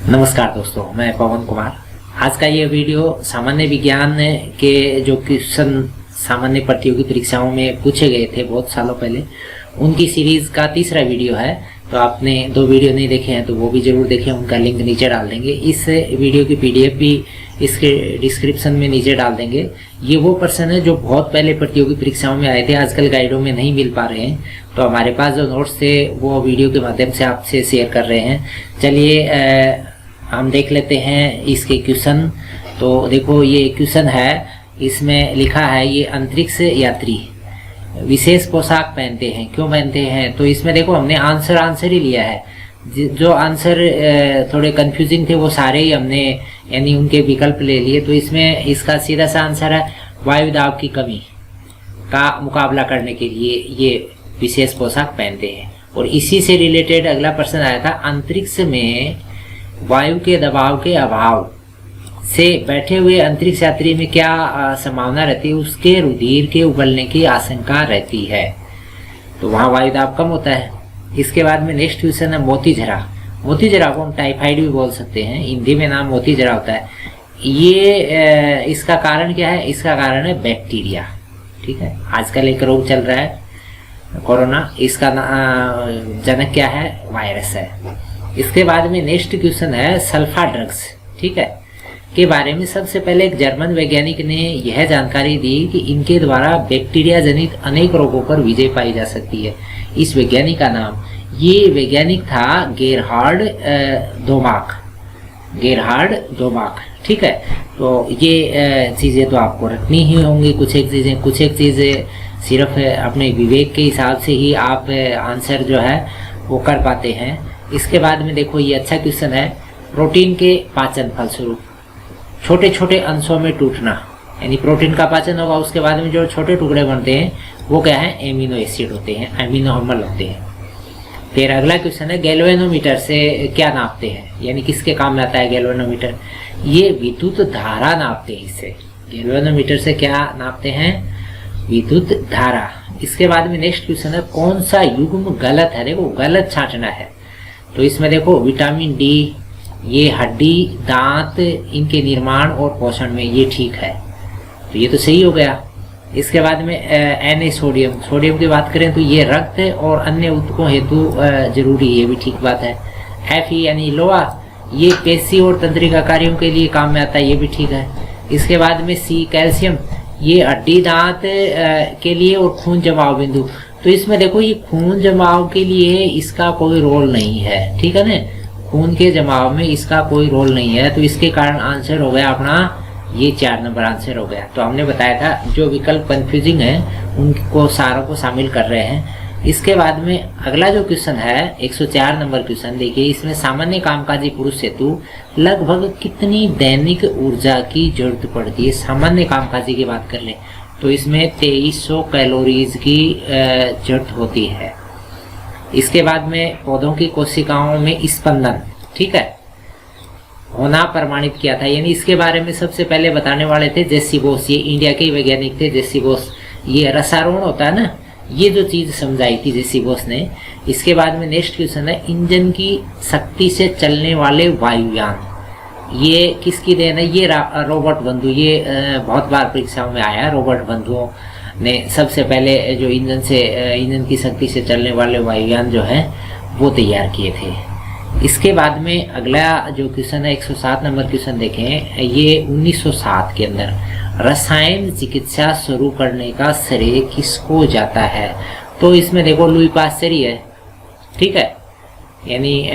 नमस्कार दोस्तों, मैं पवन कुमार। आज का ये वीडियो सामान्य विज्ञान के जो क्वेश्चन सामान्य प्रतियोगी परीक्षाओं में पूछे गए थे बहुत सालों पहले, उनकी सीरीज का तीसरा वीडियो है। तो आपने 2 वीडियो नहीं देखे हैं तो वो भी जरूर देखें, उनका लिंक नीचे डाल देंगे। इस वीडियो की PDF भी इसके डिस्क्रिप्शन में नीचे डाल देंगे। ये वो प्रश्न है जो बहुत पहले प्रतियोगी परीक्षाओं में आए थे, आजकल गाइडों में नहीं मिल पा रहे हैं। तो हमारे पास जो नोट्स थे वो वीडियो के माध्यम से आपसे शेयर कर रहे हैं। चलिए हम देख लेते हैं इसके क्वेश्चन। तो देखो ये क्वेश्चन है, इसमें लिखा है ये अंतरिक्ष यात्री विशेष पोशाक पहनते हैं, क्यों पहनते हैं? तो इसमें देखो हमने आंसर ही लिया है। जो आंसर थोड़े कंफ्यूजिंग थे वो सारे ही हमने यानी उनके विकल्प ले लिए। तो इसमें इसका सीधा सा आंसर है वायु दाब की कमी का मुकाबला करने के लिए ये विशेष पोशाक पहनते हैं। और इसी से रिलेटेड अगला प्रश्न आया था, अंतरिक्ष में वायु के दबाव के अभाव से बैठे हुए अंतरिक्ष यात्री में क्या संभावना रहती है? उसके रुधिर के उबलने की आशंका रहती है। तो वहाँ वायु दाब कम होता है। इसके बाद में नेक्स्ट क्वेश्चन है मोतीझरा। मोतीझरा को हम टाइफाइड भी बोल सकते हैं, हिंदी में नाम मोतीझरा होता है। ये इसका कारण क्या है? इसका कारण है बैक्टीरिया। ठीक है, आजकल एक रोग चल रहा है कोरोना, इसका जनक क्या है? वायरस है। इसके बाद में नेक्स्ट क्वेश्चन है सल्फा ड्रग्स, ठीक है, के बारे में। सबसे पहले एक जर्मन वैज्ञानिक ने यह जानकारी दी कि इनके द्वारा बैक्टीरिया जनित अनेक रोगों पर विजय पाई जा सकती है। इस वैज्ञानिक का नाम, ये वैज्ञानिक था गेरहार्ड दोमाक। ठीक है, तो ये चीज़ें तो आपको रखनी ही होंगी। कुछ एक चीज़ें सिर्फ अपने विवेक के हिसाब से ही आप आंसर जो है वो कर पाते हैं। इसके बाद में देखो ये अच्छा क्वेश्चन है, प्रोटीन के पाचन फलस्वरूप छोटे छोटे अंशों में टूटना, यानी प्रोटीन का पाचन होगा, उसके बाद में जो छोटे टुकड़े बनते हैं वो क्या है? एमिनो एसिड होते हैं, एमिनो अम्ल होते हैं। फिर अगला क्वेश्चन है गैल्वेनोमीटर से क्या नापते हैं, यानी किसके काम में आता है गैल्वेनोमीटर? ये विद्युत धारा नापते हैं। इससे गैल्वेनोमीटर से क्या नापते हैं? विद्युत धारा। इसके बाद में नेक्स्ट क्वेश्चन है कौन सा युग्म गलत है? देखो गलत छांटना है। तो इसमें देखो विटामिन डी, ये हड्डी, दांत, इनके निर्माण और पोषण में ये ठीक है, तो ये तो सही हो गया। इसके बाद में Na सोडियम की बात करें तो ये रक्त और अन्य ऊतकों हेतु जरूरी, ये भी ठीक बात है। Fe यानी लोहा, ये पेशी और तंत्रिका कार्यों के लिए काम में आता है, ये भी ठीक है। इसके बाद में C कैल्शियम, ये हड्डी, दांत के लिए और खून जमाव बिंदु। तो इसमें देखो ये खून जमाव के लिए इसका कोई रोल नहीं है, ठीक है ना, खून के जमाव में इसका कोई रोल नहीं है। तो इसके कारण आंसर हो गया अपना ये 4 नंबर आंसर हो गया। तो हमने बताया था जो विकल्प कंफ्यूजिंग है उनको सारों को शामिल कर रहे हैं। इसके बाद में अगला जो क्वेश्चन है 104 नंबर क्वेश्चन, देखिए इसमें सामान्य कामकाजी पुरुष हेतु लगभग कितनी दैनिक ऊर्जा की जरूरत पड़ती है? सामान्य कामकाजी की बात कर ले तो इसमें 2300 कैलोरीज की जरूरत होती है। इसके बाद में पौधों की कोशिकाओं में स्पंदन, ठीक है, होना प्रमाणित किया था, यानी इसके बारे में सबसे पहले बताने वाले थे जेसी बोस। ये इंडिया के वैज्ञानिक थे जेसी बोस। ये रसारोहण होता है ना, ये जो चीज समझाई थी जेसी बोस ने। इसके बाद में नेक्स्ट क्वेश्चन है इंजन की शक्ति से चलने वाले वायुयान, ये किसकी देन है? ये रॉबर्ट बंधु। ये बहुत बार परीक्षाओं में आया। रॉबर्ट बंधुओं ने सबसे पहले जो इंजन की शक्ति से चलने वाले वायुयान जो है वो तैयार किए थे। इसके बाद में अगला जो क्वेश्चन है 107 नंबर क्वेश्चन देखें, ये 1907 के अंदर रसायन चिकित्सा शुरू करने का श्रेय किसको जाता है? तो इसमें देखो लुई पास्चर ही है, ठीक है, यानी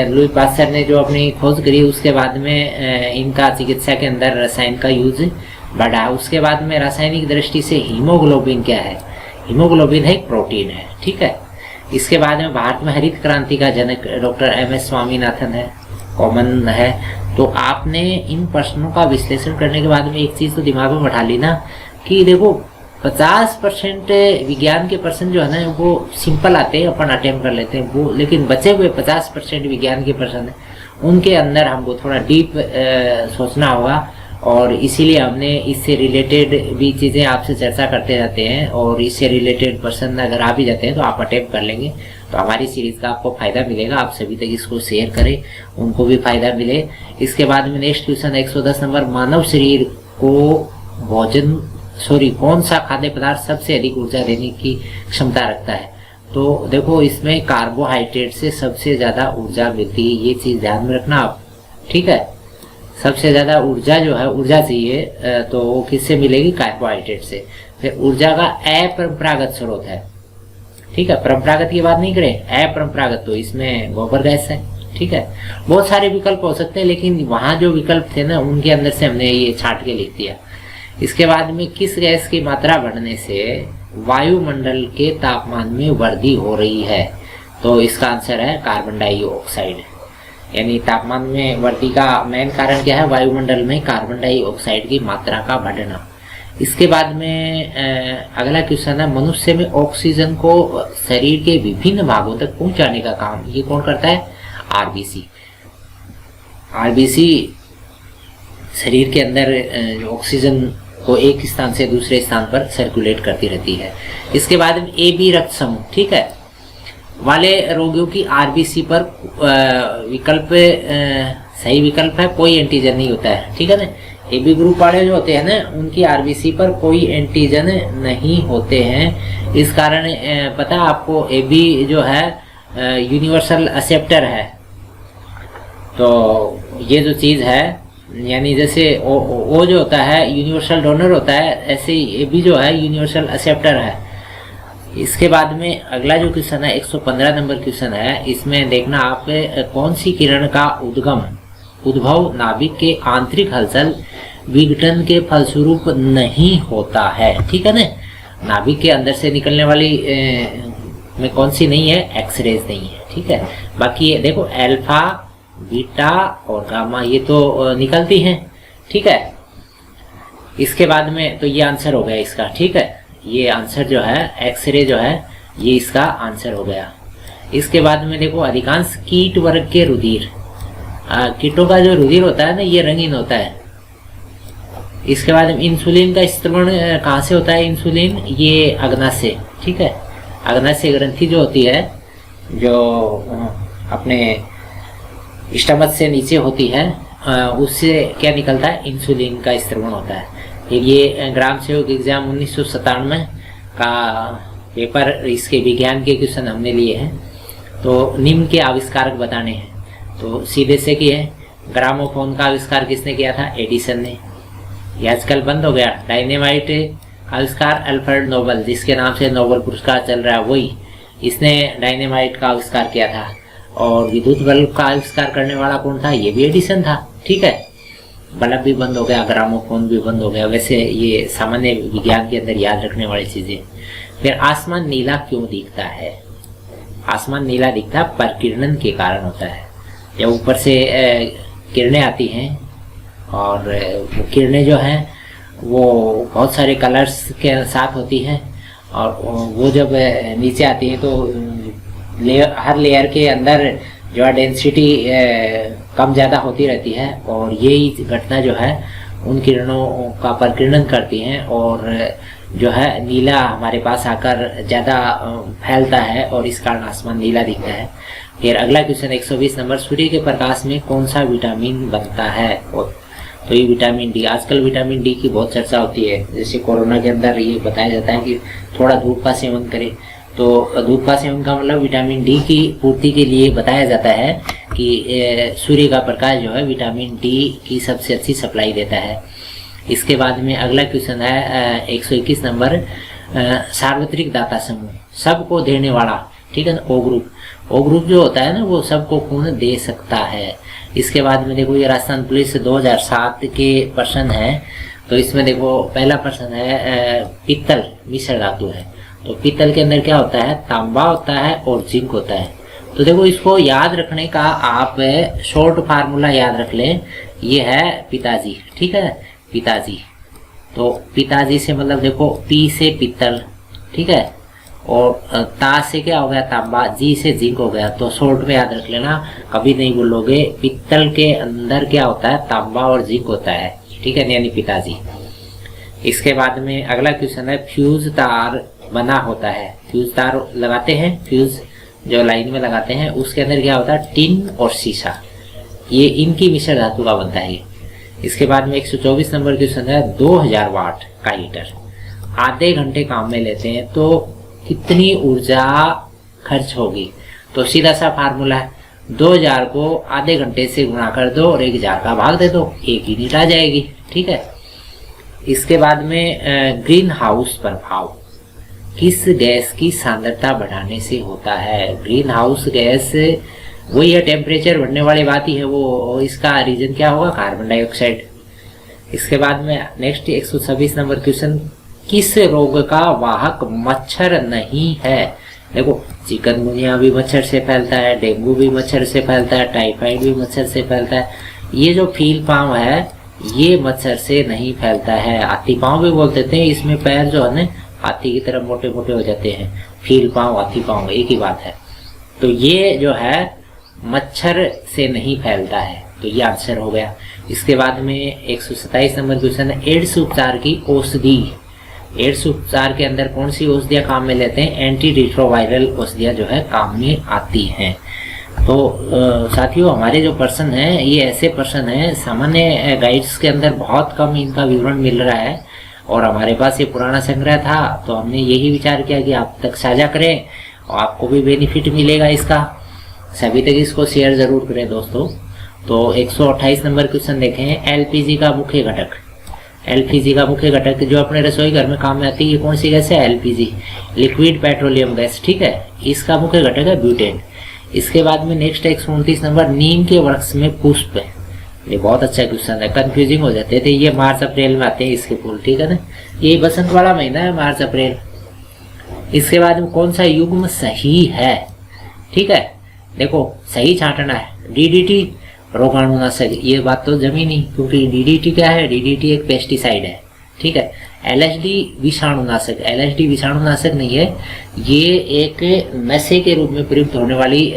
लुई पास्चर ने जो अपनी खोज करी उसके बाद में इनका चिकित्सा के अंदर रसायन का यूज बढ़ा। उसके बाद में रासायनिक दृष्टि से हीमोग्लोबिन क्या है? हीमोग्लोबिन है, प्रोटीन है, ठीक है। इसके बाद में भारत में हरित क्रांति का जनक डॉक्टर MS स्वामीनाथन है, कॉमन है। तो आपने इन प्रश्नों का विश्लेषण करने के बाद में एक चीज तो दिमाग में बैठा ली ना कि देखो 50% विज्ञान के प्रश्न जो है ना वो सिंपल आते हैं, अपन अटेम्प्ट कर लेते हैं वो, लेकिन बचे हुए 50% विज्ञान के प्रश्न है उनके अंदर हमको थोड़ा डीप सोचना होगा। और इसीलिए हमने इससे रिलेटेड भी चीज़ें आपसे चर्चा करते रहते हैं। और इससे रिलेटेड प्रश्न अगर आ भी जाते हैं तो आप अटेम्प्ट कर लेंगे तो हमारी सीरीज का आपको फायदा मिलेगा, आप सभी तक इसको शेयर करें, उनको भी फायदा मिले। इसके बाद में नेक्स्ट क्वेश्चन 110 नंबर, मानव शरीर को कौन सा खाद्य पदार्थ सबसे अधिक ऊर्जा देने की क्षमता रखता है? तो देखो इसमें कार्बोहाइड्रेट से सबसे ज्यादा ऊर्जा मिलती है, ये चीज ध्यान में रखना आप, ठीक है। सबसे ज्यादा ऊर्जा जो है, ऊर्जा चाहिए तो वो किससे मिलेगी? कार्बोहाइड्रेट से। फिर ऊर्जा का अपरंपरागत स्रोत है, ठीक है। परंपरागत की बात नहीं करें, अपरंपरागत तो इसमें गोबर गैस है, ठीक है। बहुत सारे विकल्प हो सकते हैं, लेकिन वहां जो विकल्प थे ना उनके अंदर से हमने ये छांट के लिख दिया। इसके बाद में किस गैस की मात्रा बढ़ने से वायुमंडल के तापमान में वृद्धि हो रही है? तो इसका आंसर है कार्बन डाइऑक्साइड। यानी तापमान में वृद्धि का मेन कारण क्या है? वायुमंडल में कार्बन डाइऑक्साइड की मात्रा का बढ़ना। इसके बाद में अगला क्वेश्चन है, मनुष्य में ऑक्सीजन को शरीर के विभिन्न भागों तक पहुंचाने का काम ये कौन करता है? आरबीसी। आरबीसी शरीर के अंदर ऑक्सीजन को एक स्थान से दूसरे स्थान पर सर्कुलेट करती रहती है। इसके बाद में ए बी रक्त समूह, ठीक है, वाले रोगियों की आरबीसी पर विकल्प सही विकल्प है, कोई एंटीजन नहीं होता है, ठीक है ना। ए बी ग्रुप वाले जो होते हैं ना उनकी आरबीसी पर कोई एंटीजन नहीं होते हैं। इस कारण पता है आपको, ए बी जो है यूनिवर्सल एक्सेप्टर है। तो ये जो चीज है, यानी जैसे ओ जो होता है यूनिवर्सल डोनर होता है, ऐसे ही ए बी जो है यूनिवर्सल एक्सेप्टर है। इसके बाद में अगला जो क्वेश्चन है 115 नंबर क्वेश्चन है, इसमें देखना आप कौन सी किरण का उद्भव नाभिक के आंतरिक हलचल विघटन के फलस्वरूप नहीं होता है, ठीक है ना। नाभिक के अंदर से निकलने वाली में कौन सी नहीं है? एक्सरेज नहीं है, ठीक है। बाकी ये देखो अल्फा, बीटा और गामा ये तो निकलती हैं, ठीक है। इसके बाद में तो ये आंसर हो गया इसका, ठीक है। ये आंसर जो है एक्सरे जो है ये इसका आंसर हो गया। इसके बाद में देखो अधिकांश कीट वर्ग के रुधिर, कीटों का जो रुधिर होता है ना ये रंगीन होता है। इसके बाद में इंसुलिन का स्त्रवण कहाँ से होता है? इंसुलिन ये अग्नाशय, ठीक है। अग्नाशय ग्रंथि जो होती है, जो अपने स्टमक से नीचे होती है, उससे क्या निकलता है? इंसुलिन का स्त्रवण होता है। फिर ये ग्राम सेवक एग्जाम 1997 का पेपर, इसके विज्ञान के क्वेश्चन हमने लिए हैं। तो निम्न के आविष्कारक बताने हैं, तो सीधे से की है। ग्रामोफोन का आविष्कार किसने किया था? एडिसन ने। ये आजकल बंद हो गया। डायनेमाइट का आविष्कार अल्फ्रेड नोबल, जिसके नाम से नोबल पुरस्कार चल रहा है, वही इसने डायनेमाइट का आविष्कार किया था। और विद्युत बल्ब का आविष्कार करने वाला कौन था? ये भी एडिसन था, ठीक है। बल्ब भी बंद हो गया, ग्रामोफोन भी बंद हो गया। वैसे ये सामान्य विज्ञान के अंदर याद रखने वाली चीजें। फिर आसमान नीला क्यों दिखता है? आसमान नीला दिखता परिकिरणन के कारण होता है। जब ऊपर से किरणें आती हैं और वो किरणें जो हैं वो बहुत सारे कलर्स के साथ होती हैं, और वो जब नीचे आती हैं तो हर लेयर के अंदर जो है डेंसिटी कम ज़्यादा होती रहती है, और यही घटना जो है उन किरणों का परिकिरणन करती हैं, और जो है नीला हमारे पास आकर ज़्यादा फैलता है, और इस कारण आसमान नीला दिखता है। फिर अगला क्वेश्चन 120 नंबर, सूर्य के प्रकाश में कौन सा विटामिन बनता है? तो ये विटामिन डी। आजकल विटामिन डी की बहुत चर्चा होती है। जैसे कोरोना के अंदर ये बताया जाता है कि थोड़ा धूप का सेवन करें, तो धूप का सेवन का मतलब विटामिन डी की पूर्ति के लिए बताया जाता है कि सूर्य का प्रकाश जो है विटामिन डी की सबसे अच्छी सप्लाई देता है। इसके बाद में अगला क्वेश्चन है 121 नंबर, सार्वत्रिक दाता समूह, सबको देने वाला, ठीक है ना, ओ ग्रुप। ओ ग्रुप जो होता है ना वो सबको खून दे सकता है। इसके बाद में देखो ये राजस्थान पुलिस 2007 के प्रश्न है, तो इसमें देखो पहला प्रश्न है पित्तल मिश्र धातु है, तो पित्तल के अंदर क्या होता है? तांबा होता है और जिंक होता है। तो देखो इसको याद रखने का आप शॉर्ट फार्मूला याद रख लें, ये है पिताजी, ठीक है, पिताजी। तो पिताजी से मतलब देखो पी से पित्तल, ठीक है, और ता से क्या हो गया? तांबा, जी से जिंक हो गया। तो शॉर्ट में याद रख लेना, कभी नहीं बोलोगे। पित्तल के अंदर क्या होता है? तांबा और जिंक होता है, ठीक है, यानी पिताजी। इसके बाद में अगला क्वेश्चन है, फ्यूज तार बना होता है, फ्यूज तार लगाते हैं, फ्यूज जो लाइन में लगाते हैं उसके अंदर क्या होता है, टिन और शीशा, ये इनकी मिश्र धातु का बनता है ये। इसके बाद में 124 नंबर क्वेश्चन है, 2000 वाट का हीटर आधे घंटे काम में लेते हैं तो कितनी ऊर्जा खर्च होगी। तो सीधा सा फार्मूला है, 2000 को आधे घंटे से गुणा कर दो और 1000 का भाग दे दो, एक यूनिट आ जाएगी। ठीक है। इसके बाद में ग्रीन हाउस प्रभाव किस गैस की सांद्रता बढ़ाने से होता है। ग्रीन हाउस गैस वही है, टेम्परेचर बढ़ने वाली बात ही है वो, इसका रीजन क्या होगा, कार्बन डाइऑक्साइड। इसके बाद में नेक्स्ट 126 नंबर क्वेश्चन, किस रोग का वाहक मच्छर नहीं है। देखो चिकनगुनिया भी मच्छर से फैलता है, डेंगू भी मच्छर से फैलता है, टाइफाइड भी मच्छर से फैलता है। ये जो फील पाँव है ये मच्छर से नहीं फैलता है। हाथी पाँव भी बोल देते हैं, इसमें पैर जो है ना हाथी की तरह मोटे मोटे हो जाते हैं। फील पाँव हाथी पाँव एक ही बात है। तो ये जो है मच्छर से नहीं फैलता है, तो ये आंसर हो गया। इसके बाद में 127 नंबर क्वेश्चन है, एड्स उपचार की औषधि। एड्स उपचार के अंदर कौन सी औषधियाँ काम में लेते हैं, एंटी रिट्रोवायरल औषधियाँ जो है काम में आती हैं। तो साथियों हमारे जो पर्सन हैं ये ऐसे पर्सन हैं, सामान्य गाइड्स के अंदर बहुत कम इनका विवरण मिल रहा है और हमारे पास ये पुराना संग्रह था तो हमने यही विचार किया कि आप तक साझा करें और आपको भी बेनिफिट मिलेगा इसका। सभी तक इसको शेयर जरूर करें दोस्तों। तो 128 नंबर क्वेश्चन देखें, एलपीजी का मुख्य घटक। एलपीजी का मुख्य घटक जो अपने रसोई घर में काम में आती है, ये कौन सी गैस है, एलपीजी, लिक्विड पेट्रोलियम गैस। ठीक है, इसका मुख्य घटक है ब्यूटेन। इसके बाद में नेक्स्ट 129 नंबर, नीम के वृक्ष में पुष्प। ये बहुत अच्छा क्वेश्चन है, कंफ्यूजिंग हो जाते थे। ये मार्च अप्रैल में आते हैं इसके फूल। ठीक है ना, ये बसंत वाला महीना है मार्च अप्रैल। इसके बाद में कौन सा युग्म सही है। ठीक है, देखो सही छांटना है, डीडीटी रोगाणुनाशक, ये बात तो जमी नहीं, क्योंकि डीडीटी क्या है, डीडीटी एक पेस्टिसाइड है। ठीक है, एलएसडी विषाणुनाशक, एलएसडी विषाणुनाशक नहीं है, ये एक नशे के रूप में प्रयुक्त होने वाली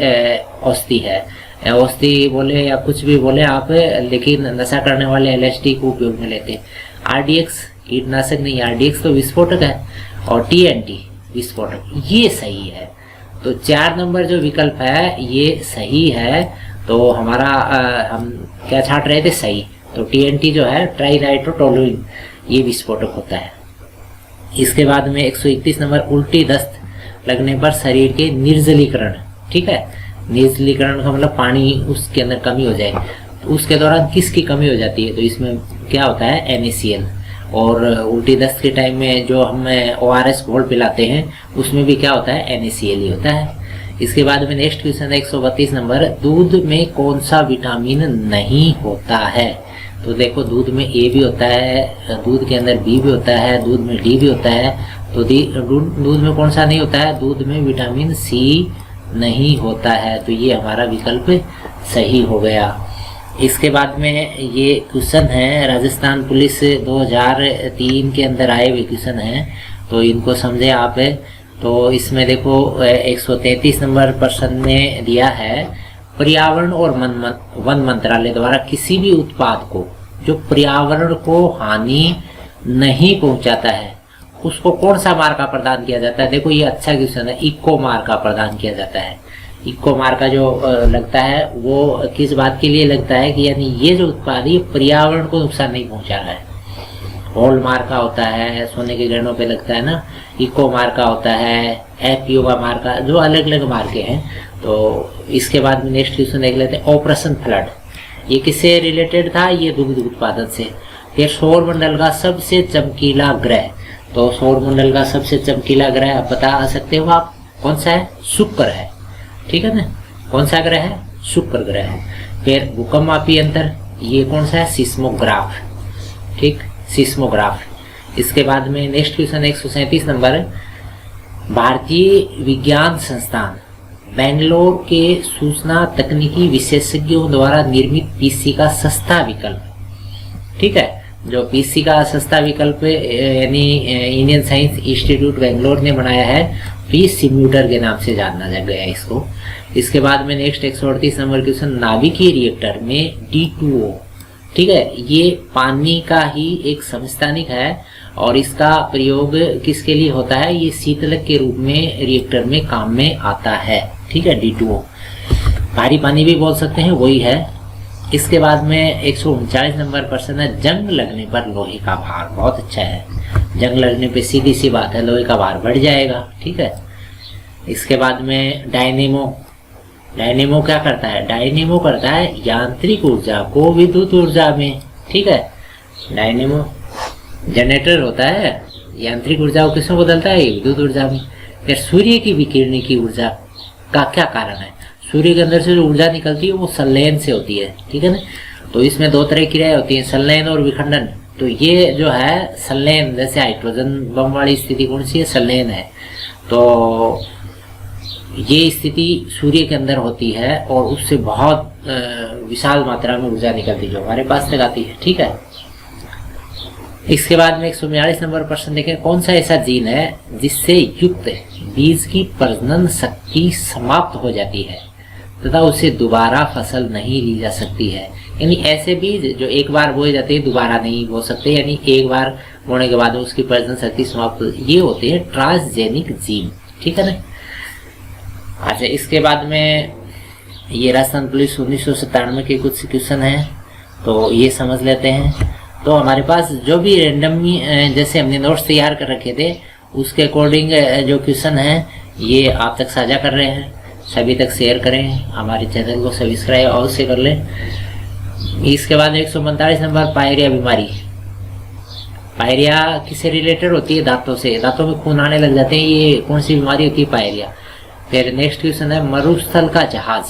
औषधि है। औषधि बोले या कुछ भी बोले आप, लेकिन नशा करने वाले एलएसडी को उपयोग में लेते हैं। आरडीएक्स कीटनाशक नहीं, आरडीएक्स तो विस्फोटक है, और टीएनटी विस्फोटक, ये सही है। तो 4 नंबर जो विकल्प है ये सही है। तो हमारा हम क्या छांट रहे थे, सही। तो टीएनटी जो है ट्राइनाइट्रोटोलुइन, ये विस्फोटक होता है। इसके बाद में 131 नंबर, उल्टी दस्त लगने पर शरीर के निर्जलीकरण। ठीक है, निर्जलीकरण का मतलब पानी उसके अंदर कमी हो जाए, तो उसके दौरान किसकी कमी हो जाती है, तो इसमें क्या होता है, NaCl। और उल्टी दस्त के टाइम में जो हम ORS घोल पिलाते हैं उसमें भी क्या होता है, NaCl ही होता है। इसके बाद में नेक्स्ट क्वेश्चन है 132 नंबर, दूध में कौन सा विटामिन नहीं होता है। तो देखो दूध में ए भी होता है, दूध के अंदर बी भी होता है, दूध में डी भी होता है। तो दूध में कौन सा नहीं होता है, दूध में विटामिन सी नहीं होता है। तो ये हमारा विकल्प सही हो गया। इसके बाद में ये क्वेश्चन है, राजस्थान पुलिस 2003 के अंदर आए हुए क्वेश्चन हैं, तो इनको समझे आप। तो इसमें देखो 133 नंबर प्रश्न ने दिया है, पर्यावरण और वन मंत्रालय द्वारा किसी भी उत्पाद को जो पर्यावरण को हानि नहीं पहुंचाता है उसको कौन सा मार्का प्रदान किया जाता है। देखो ये अच्छा क्वेश्चन है, इको मार्का प्रदान किया जाता है। इको मार्का जो लगता है वो किस बात के लिए लगता है कि यानी ये जो उत्पाद है पर्यावरण को नुकसान नहीं पहुंचा रहा है। हॉल मार्का होता है, सोने के गहनों पे लगता है ना, इको मार्का होता है, एपीओ मार्का, जो अलग अलग मार्के हैं। तो इसके बाद में नेक्स्ट क्वेश्चन देख लेते हैं, ऑपरेशन फ्लड, ये किससे रिलेटेड था, ये दुग्ध उत्पादन से। फिर सौरमंडल का सबसे चमकीला ग्रह, तो सौरमंडल का सबसे चमकीला ग्रह आप बता सकते हो आप कौन सा है, शुक्र है। ठीक है ना, कौन सा ग्रह है, शुक्र ग्रह है। फिर भूकंपमापी यंत्र, ये कौन सा है, सिस्मोग्राफ। ठीक, सिस्मोग्राफ। इसके बाद में नेक्स्ट क्वेश्चन 137 नंबर, भारतीय विज्ञान संस्थान बेंगलोर के सूचना तकनीकी विशेषज्ञों द्वारा निर्मित पीसी का सस्ता विकल्प। ठीक है, जो पीसी का सस्ता विकल्प यानी इंडियन साइंस इंस्टीट्यूट बेंगलोर ने बनाया है, पी सिम्यूटर के नाम से जाना जा गया इसको। इसके बाद में नेक्स्ट 138 नंबर क्वेश्चन, नाभिकीय रिएक्टर में D2O, ठीक है, ये पानी का ही एक समस्थानिक है और इसका प्रयोग किसके लिए होता है, ये शीतलक के रूप में रिएक्टर में काम में आता है। ठीक है, D2O। भारी पानी भी बोल सकते हैं, वही है। इसके बाद में 139 नंबर प्रश्न है, जंग लगने पर लोहे का भार। बहुत अच्छा है, जंग लगने पे सीधी सी बात है, लोहे का भार बढ़ जाएगा, ठीक है। इसके बाद में डायनेमो। डायनेमो क्या करता है? डायनेमो करता है यांत्रिक ऊर्जा को विद्युत ऊर्जा में, ठीक है। डायनेमो जनरेटर होता है, यांत्रिक ऊर्जा को किसमें बदलता है? विद्युत ऊर्जा में। फिर सूर्य की विकिरण की ऊर्जा का क्या कारण है? सूर्य के अंदर से जो ऊर्जा निकलती है वो संलयन से होती है, ठीक है ना। तो इसमें दो तरह की क्रियाएं होती हैं, संलयन और विखंडन। तो ये जो है संलयन, जैसे हाइड्रोजन बम वाली स्थिति कौन सी है? संलयन है। तो ये स्थिति सूर्य के अंदर होती है और उससे बहुत विशाल मात्रा में ऊर्जा निकलती है जो हमारे पास तक आती है, ठीक है। इसके बाद में 142 नंबर प्रश्न देखें, कौन सा ऐसा जीन है जिससे युक्त बीज की प्रजनन शक्ति समाप्त हो जाती है तथा उससे दोबारा फसल नहीं ली जा सकती है? यानी ऐसे बीज जो एक बार बोए जाते हैं दोबारा नहीं बो सकते, यानी एक बार बोने के बाद उसकी प्रजनन शक्ति समाप्त, ये होते हैं ट्रांसजेनिक जीन, ठीक है ना। अच्छा, इसके बाद में ये राजस्थान पुलिस 1997 के कुछ क्वेश्चन हैं, तो ये समझ लेते हैं। तो हमारे पास जो भी रैंडम जैसे हमने नोट्स तैयार कर रखे थे उसके अकॉर्डिंग जो क्वेश्चन हैं ये आप तक साझा कर रहे हैं, सभी तक शेयर करें, हमारे चैनल को सब्सक्राइब अवश्य कर लें। इसके बाद 145 नंबर, पायरिया बीमारी। पायरिया किससे रिलेटेड होती है? दांतों से। दांतों में खून आने लग जाते हैं, ये कौन सी बीमारी होती है? पायरिया। फिर नेक्स्ट क्वेश्चन है, मरुस्थल का जहाज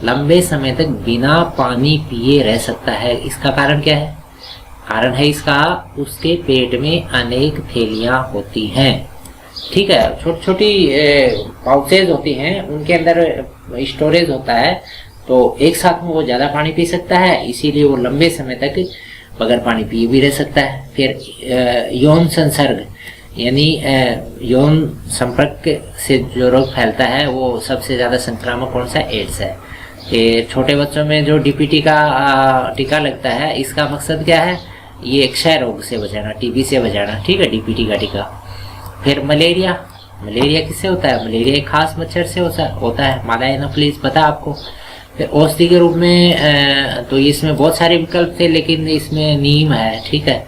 लंबे समय तक बिना पानी पिए रह सकता है, इसका कारण क्या है? कारण है इसका, उसके पेट में अनेक थैलियां होती हैं, ठीक है। छोटी छोटी पाउचेज होती हैं, उनके अंदर स्टोरेज होता है, तो एक साथ में वो ज्यादा पानी पी सकता है, इसीलिए वो लंबे समय तक बगैर पानी पिए भी रह सकता है। फिर यौन संसर्ग, यानी यौन संपर्क से जो रोग फैलता है वो सबसे ज्यादा संक्रामक कौन सा? एड्स है। ये छोटे बच्चों में जो DPT का टीका लगता है, इसका मकसद क्या है? ये क्षय रोग से बचाना, TB से बचाना, ठीक है, DPT का टीका। फिर मलेरिया। मलेरिया किससे होता है? मलेरिया एक खास मच्छर से होता है, मादा एनोफिलीज, पता आपको। फिर औषधि के रूप में तो इसमें बहुत सारे विकल्प थे, लेकिन इसमें नीम है, ठीक है।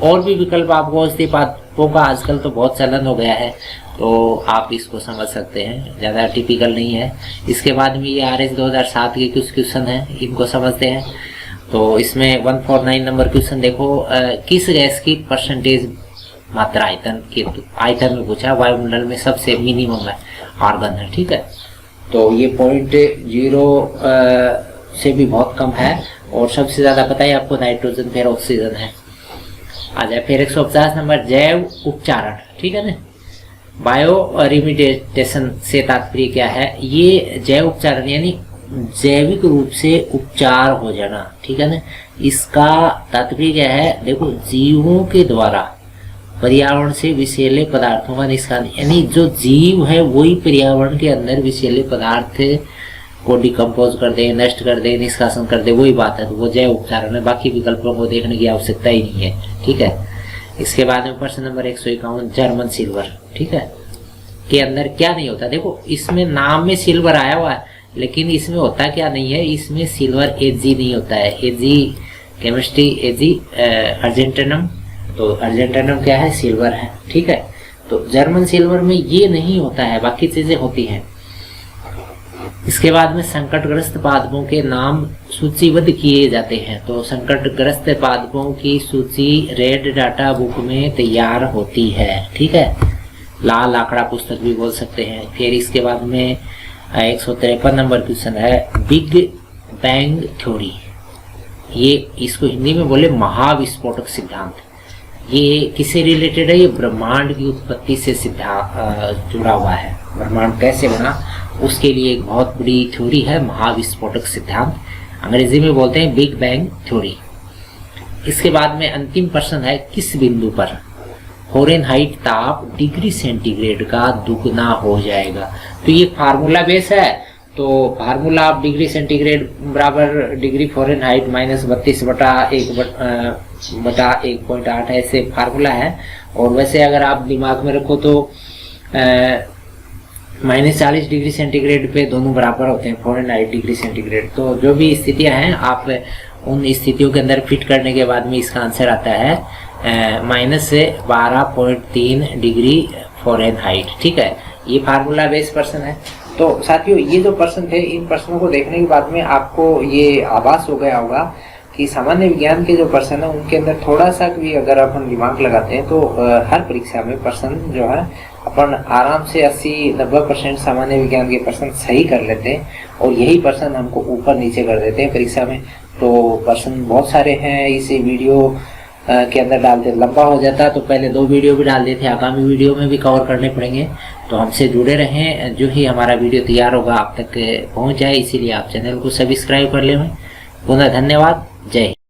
और भी विकल्प आपको औषधि पात्रों का आजकल तो बहुत चलन हो गया है, तो आप इसको समझ सकते हैं, ज़्यादा टिपिकल नहीं है। इसके बाद में ये RS 2007 के कुछ क्वेश्चन हैं, इनको समझते हैं। तो इसमें 149 नंबर क्वेश्चन देखो, किस गैस की परसेंटेज मात्रा आयतन में पूछा, वायुमंडल में सबसे मिनिमम है? आर्गन है, ठीक है। तो ये 0.0 से भी बहुत कम है, और सबसे ज्यादा पता है आपको नाइट्रोजन, फिर ऑक्सीजन है। आ जाए फिर 150 नंबर, जैव उपचारण, ठीक है ना। बायो रिमिडिएशन से तात्पर्य क्या है? ये जैव उपचारण यानी जैविक रूप से उपचार हो जाना, ठीक है ना। इसका तात्पर्य क्या है? देखो, जीवों के द्वारा पर्यावरण से विषैले पदार्थों का निष्कासन, यानी जो जीव है वही पर्यावरण के अंदर विषैले पदार्थ को डिकम्पोज कर दे, नष्ट कर दे, निष्कासन कर दे, वही बात है। तो वो जैव उपचारण है, बाकी विकल्पों को देखने की आवश्यकता ही नहीं है, ठीक है। इसके बाद में प्रश्न नंबर 151, जर्मन सिल्वर, ठीक है, के अंदर क्या नहीं होता? देखो, इसमें नाम में सिल्वर आया हुआ है, लेकिन इसमें होता क्या नहीं है? इसमें सिल्वर Ag नहीं होता है। Ag केमिस्ट्री, Ag अर्जेंटिनम, तो अर्जेंटिनम क्या है? सिल्वर है, ठीक है। तो जर्मन सिल्वर में ये नहीं होता है, बाकी चीजें होती हैं। इसके बाद में संकटग्रस्त पादपों के नाम सूचीबद्ध किए जाते हैं। तो संकटग्रस्त पादपों की सूची रेड डाटा बुक में तैयार होती है, ठीक है। लाल आंकड़ा पुस्तक भी बोल सकते हैं। फिर इसके बाद में 153 नंबर क्वेश्चन है, बिग बैंग थ्योरी। ये इसको हिंदी में बोले महाविस्फोटक सिद्धांत। ये किससे रिलेटेड है? ये ब्रह्मांड की उत्पत्ति से जुड़ा हुआ है। ब्रह्मांड कैसे बना उसके लिए एक बहुत बड़ी थ्योरी है महाविस्फोटक सिद्धांत, अंग्रेजी में बोलते हैं बिग बैंग थ्योरी। इसके बाद में अंतिम प्रश्न है, किस बिंदु पर फ़ारेनहाइट ताप डिग्री सेंटीग्रेड का दुगना हो जाएगा? तो ये फार्मूला बेस है, तो फार्मूला आप डिग्री सेंटीग्रेड बराबर डिग्री फ़ारेनहाइट -32/1.8 ऐसे फार्मूला है। और वैसे अगर आप दिमाग में रखो तो -40 डिग्री सेंटीग्रेड पे दोनों बराबर होते हैं, 408 डिग्री सेंटीग्रेड। तो जो भी स्थितियां हैं आप उन स्थितियों के अंदर फिट करने के बाद में इसका आंसर आता है -12.3 डिग्री फ़ारेनहाइट। ठीक है, ये फार्मूला बेस पर्सन है। तो साथियों, ये जो पर्सन थे, इन पर्सनों को देखने के बाद में आपको ये आभास हो गया होगा कि सामान्य विज्ञान के जो पर्सन है उनके अंदर थोड़ा सा भी अगर अपन दिमाग लगाते हैं तो हर परीक्षा में पर्सन जो है अपन आराम से 80-90% सामान्य विज्ञान के पर्सन सही कर लेते हैं, और यही पर्सन हमको ऊपर नीचे कर देते हैं परीक्षा में। तो पर्सन बहुत सारे हैं, इसी वीडियो के अंदर डालते लंबा हो जाता, तो पहले 2 वीडियो भी डाल देते, आगामी वीडियो में भी कवर करने पड़ेंगे। तो हमसे जुड़े रहें, जो ही हमारा वीडियो तैयार होगा आप तक पहुंच जाए, इसीलिए आप चैनल को सब्सक्राइब कर लें। पुनः धन्यवाद। जय हिंद।